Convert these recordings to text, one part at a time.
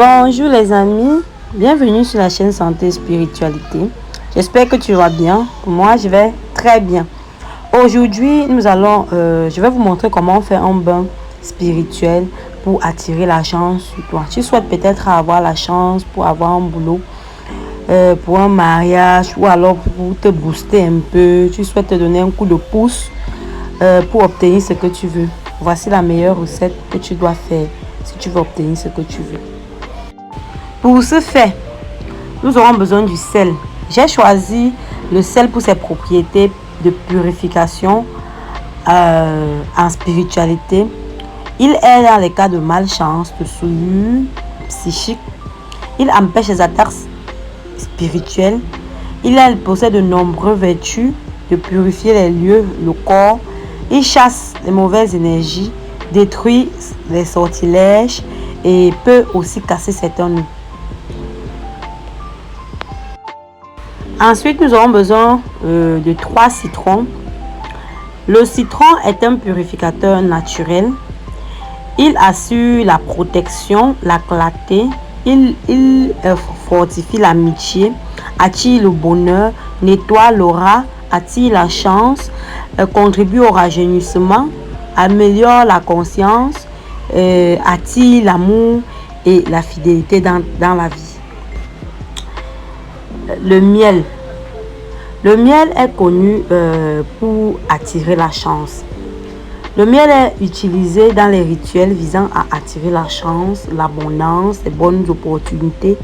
Bonjour les amis, bienvenue sur la chaîne Santé et Spiritualité. J'espère que tu vas bien. Pour moi, je vais très bien. Aujourd'hui, je vais vous montrer comment faire un bain spirituel pour attirer la chance sur toi. Tu souhaites peut-être avoir la chance pour avoir un boulot, pour un mariage ou alors pour te booster un peu. Tu souhaites te donner un coup de pouce pour obtenir ce que tu veux. Voici la meilleure recette que tu dois faire si tu veux obtenir ce que tu veux. Pour ce faire, nous aurons besoin du sel. J'ai choisi le sel pour ses propriétés de purification en spiritualité. Il aide dans les cas de malchance, de souillure psychique. Il empêche les attaques spirituelles. Il possède de nombreuses vertus de purifier les lieux, le corps. Il chasse les mauvaises énergies, détruit les sortilèges et peut aussi casser certains nœuds. Ensuite, nous aurons besoin de 3 citrons. Le citron est un purificateur naturel. Il assure la protection, la clarté. Il fortifie l'amitié, attire le bonheur, nettoie l'aura, attire la chance, contribue au rajeunissement, améliore la conscience, attire l'amour et la fidélité dans la vie. Le miel. Le miel est connu pour attirer la chance. Le miel est utilisé dans les rituels visant à attirer la chance, l'abondance, les bonnes opportunités.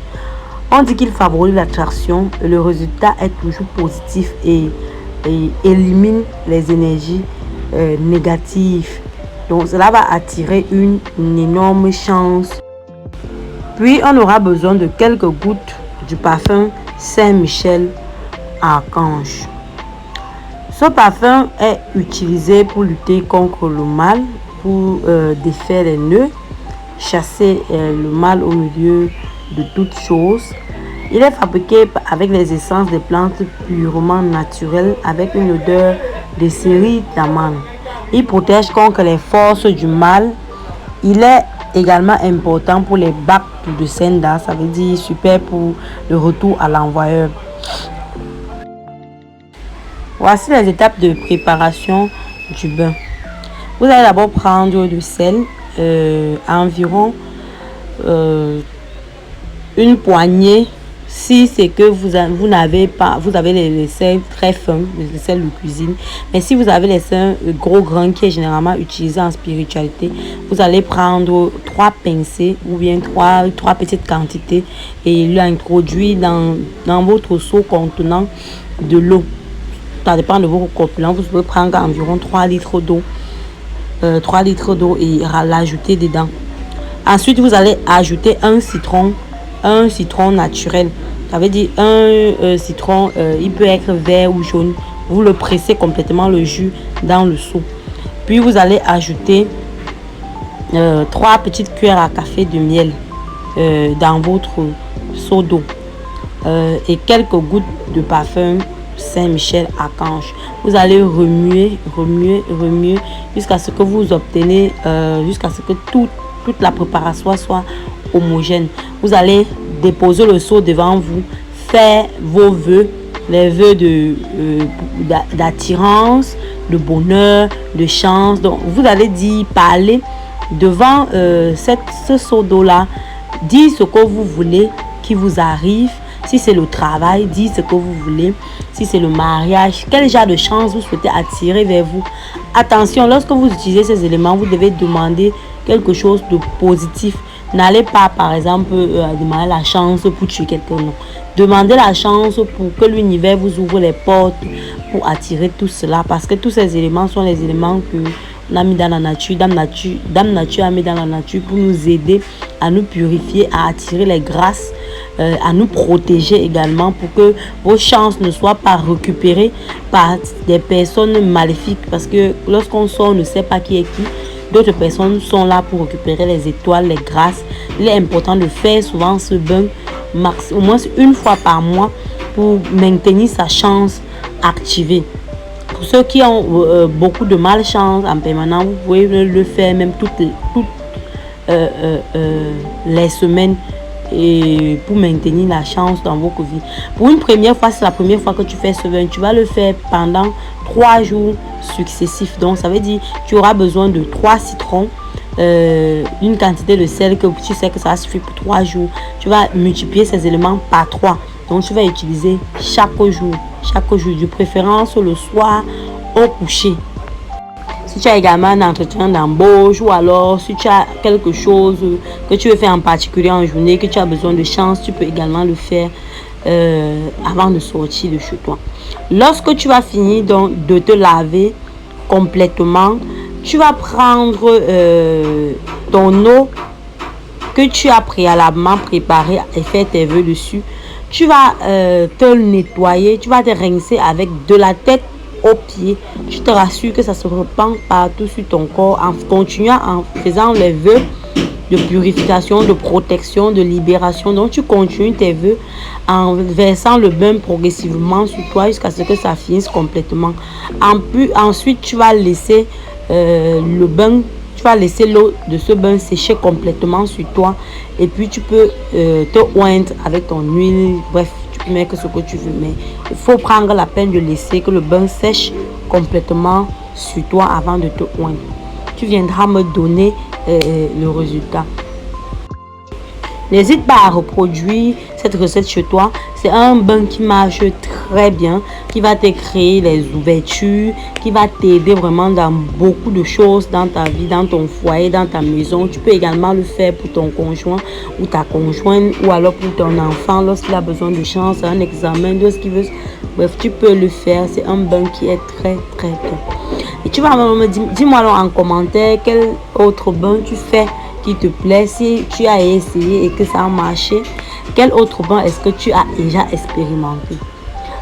On dit qu'il favorise l'attraction et le résultat est toujours positif et élimine les énergies négatives. Donc cela va attirer une énorme chance. Puis on aura besoin de quelques gouttes du parfum Saint-Michel Archange. Ce parfum est utilisé pour lutter contre le mal, pour défaire les nœuds, chasser le mal au milieu de toutes choses. Il est fabriqué avec les essences des plantes purement naturelles avec une odeur de céleri d'amande. Il protège contre les forces du mal. Il est également important pour les bacs de Senda, ça veut dire super pour le retour à l'envoyeur. Voici les étapes de préparation du bain. Vous allez d'abord prendre du sel, environ une poignée. Si c'est que vous n'avez pas, vous avez les sels très fins, les sels de cuisine. Mais si vous avez les sels gros grains qui est généralement utilisé en spiritualité, vous allez prendre 3 pincées ou bien 3 petites quantités et l'introduire dans votre seau contenant de l'eau. Ça dépend de vos corpulents. Vous pouvez prendre environ 3 litres d'eau. 3 litres d'eau et l'ajouter dedans. Ensuite, vous allez ajouter un citron naturel. Ça veut dire un citron, il peut être vert ou jaune. Vous le pressez complètement le jus dans le seau. Puis vous allez ajouter 3 petites cuillères à café de miel dans votre seau d'eau et quelques gouttes de parfum Saint-Michel Archange. Vous allez remuer jusqu'à ce que vous obtenez, jusqu'à ce que toute la préparation soit homogène. Vous allez déposer le seau devant vous, faire vos vœux, les vœux d'attirance, de bonheur, de chance. Donc vous allez parler devant ce seau d'eau là, dire ce que vous voulez qui vous arrive. Si c'est le travail, dites ce que vous voulez. Si c'est le mariage, quel genre de chance vous souhaitez attirer vers vous. Attention, lorsque vous utilisez ces éléments, vous devez demander quelque chose de positif. N'allez pas, par exemple, demander la chance pour tuer quelqu'un. Non. Demandez la chance pour que l'univers vous ouvre les portes pour attirer tout cela. Parce que tous ces éléments sont les éléments que on a mis dans la nature. Dame Nature a mis dans la nature pour nous aider à nous purifier, à attirer les grâces, à nous protéger également pour que vos chances ne soient pas récupérées par des personnes maléfiques. Parce que lorsqu'on sort, on ne sait pas qui est qui. D'autres personnes sont là pour récupérer les étoiles, les grâces. Il est important de faire souvent ce bain au moins une fois par mois pour maintenir sa chance activée. Pour ceux qui ont beaucoup de malchance en permanence, vous pouvez le faire même toutes les semaines et pour maintenir la chance dans votre vie. Pour une première fois, c'est la première fois que tu fais ce bain, tu vas le faire pendant 3 jours successifs. Donc ça veut dire tu auras besoin de 3 citrons, une quantité de sel que tu sais que ça suffit pour 3 jours. Tu vas multiplier ces éléments par 3. Donc tu vas utiliser chaque jour, de préférence le soir au coucher. Si tu as également un entretien d'embauche ou alors si tu as quelque chose que tu veux faire en particulier en journée, que tu as besoin de chance, tu peux également le faire avant de sortir de chez toi. Lorsque tu vas finir donc de te laver complètement, tu vas prendre ton eau que tu as préalablement préparée et fait tes vœux dessus. Tu vas te nettoyer, tu vas te rincer avec de la tête aux pieds. Tu te rassures que ça se répand partout sur ton corps en continuant en faisant les vœux de purification, de protection, de libération. Donc tu continues tes vœux en versant le bain progressivement sur toi jusqu'à ce que ça finisse complètement. Ensuite tu vas laisser le bain, tu vas laisser l'eau de ce bain sécher complètement sur toi et puis tu peux te oindre avec ton huile. Bref, tu peux mettre ce que tu veux, mais il faut prendre la peine de laisser que le bain sèche complètement sur toi avant de te oindre. Tu viendras me donner le résultat. N'hésite pas à reproduire cette recette chez toi. C'est un bain qui marche très bien, qui va te créer les ouvertures, qui va t'aider vraiment dans beaucoup de choses dans ta vie, dans ton foyer, dans ta maison. Tu peux également le faire pour ton conjoint ou ta conjointe ou alors pour ton enfant lorsqu'il a besoin de chance, un examen, lorsqu'il veut. Bref, tu peux le faire. C'est un bain qui est très très bien. Et tu vas me dire, dis-moi alors en commentaire quel autre bain tu fais qui te plaît, si tu as essayé et que ça a marché, quel autre bain est-ce que tu as déjà expérimenté.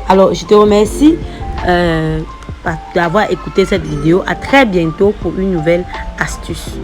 Alors je te remercie d'avoir écouté cette vidéo. À très bientôt pour une nouvelle astuce.